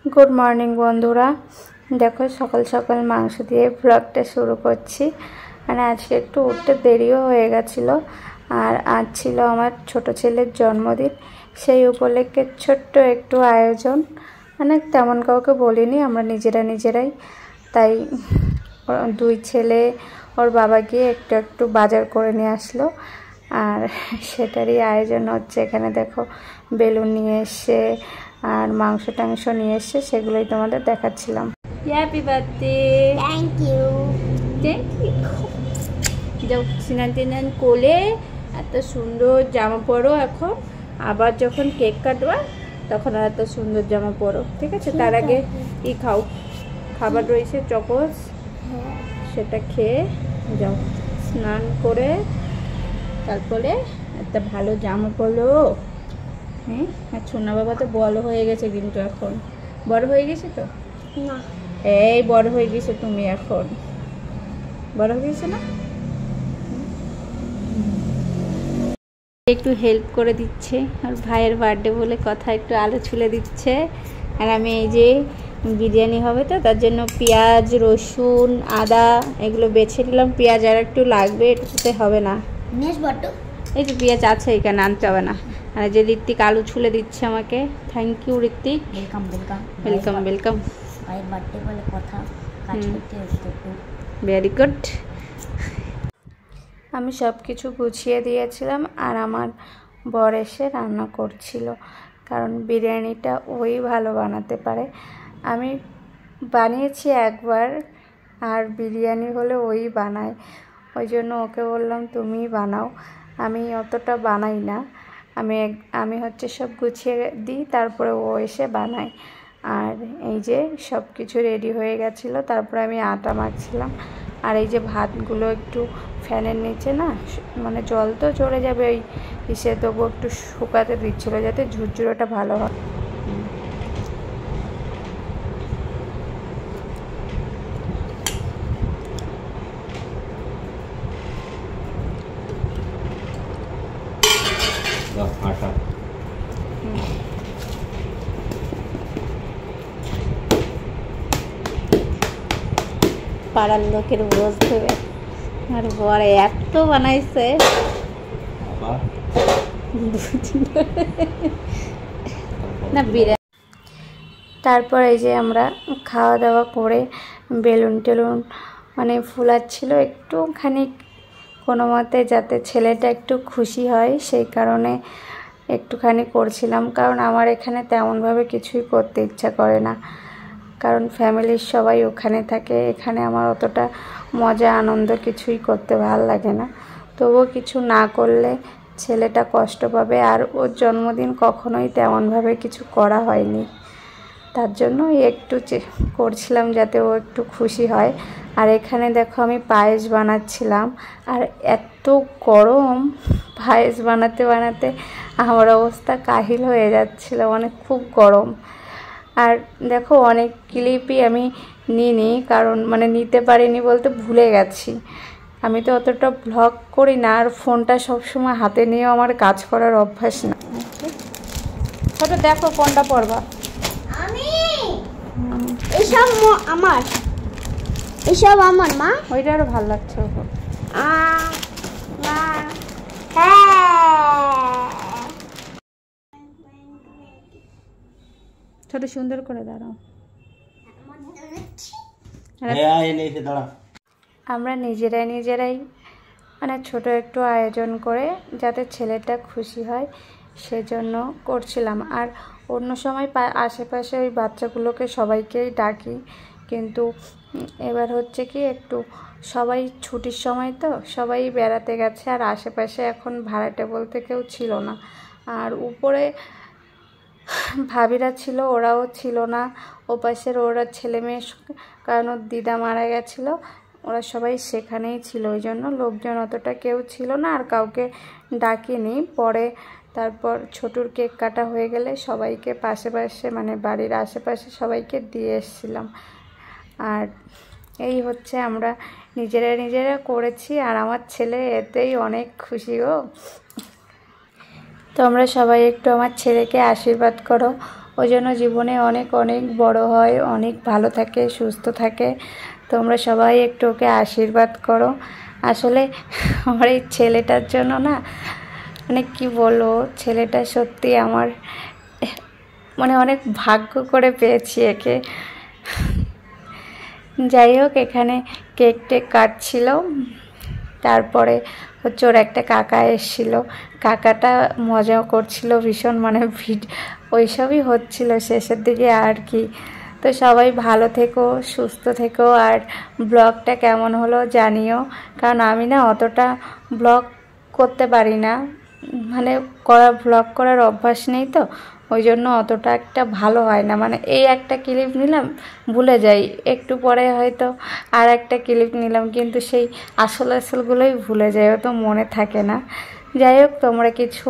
Good morning बंधुरा देखो सकाल सकाल मांस दिए ब्लगटा शुरू करছি মানে আজকে একটু উঠতে দেরিও হয়ে গেছিল আর আজ ছিল আমার ছোট ছেলের জন্মদিন সেই উপলক্ষে ছোট্ট একটু আয়োজন মানে তেমন কাউকে বলিনি আমরা নিজেরাই তাই দুই ছেলে ওর বাবা গিয়ে একটু একটু বাজার করে নিয়ে আসলো আর সেটারই আয়োজন হচ্ছে এখানে দেখো বেলুন নিয়ে এসে আর মাংস টাংস নিয়ে এসে সেগুলোই তোমাদের দেখাচ্ছিলাম। Happy birthday. Thank you. যাও সিনান কোলে এত সুন্দর জামা পরো এখন আবার যখন কেক কাটবা তখন আর এত সুন্দর জামা পরো ঠিক আছে। তার আগে ই খাও খাবার রয়েছে চকোস সেটা খেয়ে যাও স্নান করে তারপরে একটা ভালো জামা পরো। হ্যাঁ আর সোনা বাবা তো বড় হয়ে গেছে কিন্তু এখন বড় হয়ে গেছে তো না এই বড় হয়ে গেছে তুমি এখন বড় হয়ে গেছে না একটু হেল্প করে দিচ্ছে আর ভাইয়ের বার্থডে বলে কথা একটু আলো ছুলে দিচ্ছে আর আমি এই যে বিরিয়ানি হবে তো তার জন্য পেঁয়াজ রসুন আদা এগুলো বেছে নিলাম। পেঁয়াজ আর একটু লাগবে এটাতে হবে না এই যে পেঁয়াজ আছে এখানে আনতে হবে না। আর যে ঋত্বিক আলু ছুলে দিচ্ছে আমাকে thank you Ritwik. Welcome welcome welcome welcome. ভাইয়ের বার্থডে বলে কথা কাজ করতে হচ্ছে একটু ভেরি গুড। আমি সব কিছু গুছিয়ে দিয়েছিলাম আর আমার বর এসে রান্না করছিল কারণ বিরিয়ানিটা ওই ভালো বানাতে পারে। আমি বানিয়েছি একবার আর বিরিয়ানি হলে ওই বানায় ওই জন্য ওকে বললাম তুমিই বানাও। আমি অতটা বানাই না আমি হচ্ছে সব গুছিয়ে দিই তারপরে ও এসে বানায়। আর এই যে সব কিছু রেডি হয়ে গেছিলো তারপরে আমি আটা মাখছিলাম আর এই যে ভাতগুলো একটু ফ্যানের নিচে না মানে জল তো চড়ে যাবে ওই ইসে তবু একটু শুকাতে দিচ্ছিলো যাতে ঝুরঝুরোটা ভালো হয়। পাড়ার লোকের বোঝ দেবে আর বড় এত বানাইছে না বিরিয়ানি। তারপর এই যে আমরা খাওয়া দাওয়া করে বেলুন টেলুন মানে ফুলাচ্ছিল একটুখানি কোনো মতে যাতে ছেলেটা একটু খুশি হয় সেই কারণে একটুখানি করছিলাম কারণ আমার এখানে তেমনভাবে কিছুই করতে ইচ্ছা করে না কারণ ফ্যামিলির সবাই ওখানে থাকে এখানে আমার অতটা মজা আনন্দ কিছুই করতে ভালো লাগে না। তবুও কিছু না করলে ছেলেটা কষ্ট পাবে আর ওর জন্মদিন কখনোই তেমনভাবে কিছু করা হয়নি তার জন্য একটু করছিলাম যাতে ও একটু খুশি হয়। আর এখানে দেখো আমি পায়েস বানাচ্ছিলাম আর এত গরম পায়েস বানাতে বানাতে আমার অবস্থা কাহিল হয়ে যাচ্ছিল মানে খুব গরম। আর দেখো অনেক ক্লিপই আমি নিইনি কারণ মানে নিতে পারিনি বলতে ভুলে গেছি। আমি তো অতটা ব্লগ করি না আর ফোনটা সবসময় হাতে নিয়েও আমার কাজ করার অভ্যাস না। ছোট দেখো কোনটা পড়বা এসব আমার এসব আমার মা ওইটা আরো ভালো লাগছে ওপর। ছোট সুন্দর করে দাঁড়াও। আমরা নিজেরাই মানে ছোট একটু আয়োজন করে যাতে ছেলেটা খুশি হয় সেজন্য করছিলাম। আর অন্য সময় আশেপাশে ওই বাচ্চাগুলোকে সবাইকেই ডাকি কিন্তু এবার হচ্ছে কি একটু সবাই ছুটির সময় তো সবাই বেড়াতে গেছে আর আশেপাশে এখন ভাড়াটে বলতে কেউ ছিল না আর উপরে ভাবিরা ছিল ওরাও ছিল না ওপাশের ওরা ছেলে মেয়ে কারণ ওর দিদা মারা গেছিলো ওরা সবাই সেখানেই ছিল ওই জন্য লোকজন অতটা কেউ ছিল না আর কাউকে ডাকিনি। পরে তারপর ছোটুর কেক কাটা হয়ে গেলে সবাইকে পাশে মানে বাড়ির আশেপাশে সবাইকে দিয়ে এসেছিলাম। আর এই হচ্ছে আমরা নিজেরা করেছি আর আমার ছেলে এতেই অনেক খুশি গো। তোমরা সবাই একটু আমার ছেলেকে আশীর্বাদ করো ও ওই জন্য জীবনে অনেক অনেক বড় হয়, অনেক ভালো থাকে, সুস্থ থাকে। তোমরা সবাই একটু ওকে আশীর্বাদ করো। আসলে আমার এই ছেলেটার জন্য না, মানে কি বলবো, ছেলেটা সত্যি আমার মানে অনেক ভাগ্য করে পেয়েছি একে। যাই হোক, এখানে কেক টেক কাটছিল, তারপরে হচ্ছে ওর একটা কাকা এসেছিলো, কাকাটা মজাও করছিল ভীষণ, মানে ওইসবই হচ্ছিল শেষের দিকে আর কি। তো সবাই ভালো থেকো, সুস্থ থেকো, আর ব্লগটা কেমন হলো জানিও, কারণ আমি না অতটা ব্লগ করতে পারি না, মানে ব্লগ করার অভ্যাস নেই, তো ওই জন্য অতটা একটা ভালো হয় না। মানে এই একটা ক্লিপ নিলাম, ভুলে যাই, একটু পরে হয়তো আর একটা ক্লিপ নিলাম, কিন্তু সেই আসলগুলোই ভুলে যাই, ও তো মনে থাকে না। যাই হোক, তোমরা কিছু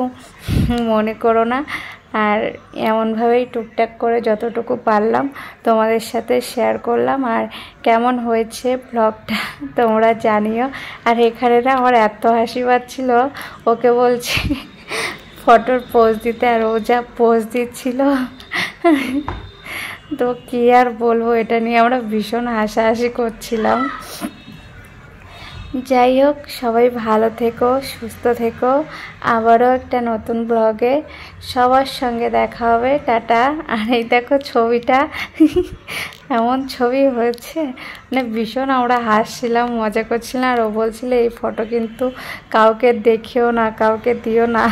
মনে করো না, আর এমনভাবেই টুকটাক করে যতটুকু পারলাম তোমাদের সাথে শেয়ার করলাম। আর কেমন হয়েছে ব্লগটা তোমরা জানিও। আর এখানে না আমার এত হাসি পাচ্ছিল, ওকে বলছি ফটোর পোজ দিতে, আর ও যা পোজ দিচ্ছিল, তো কী আর বলবো, এটা নিয়ে আমরা ভীষণ হাসাহাসি করছিলাম। যাই হোক, সবাই ভালো থেকো, সুস্থ থেকো, আবারও একটা নতুন ব্লগে সবার সঙ্গে দেখা হবে। টাটা। আর এই দেখো ছবিটা, এমন ছবি হয়েছে, মানে ভীষণ আমরা হাসছিলাম, মজা করছিলাম। আর ও বলছিল এই ফটো কিন্তু কাউকে দেখিও না, কাউকে দিও না।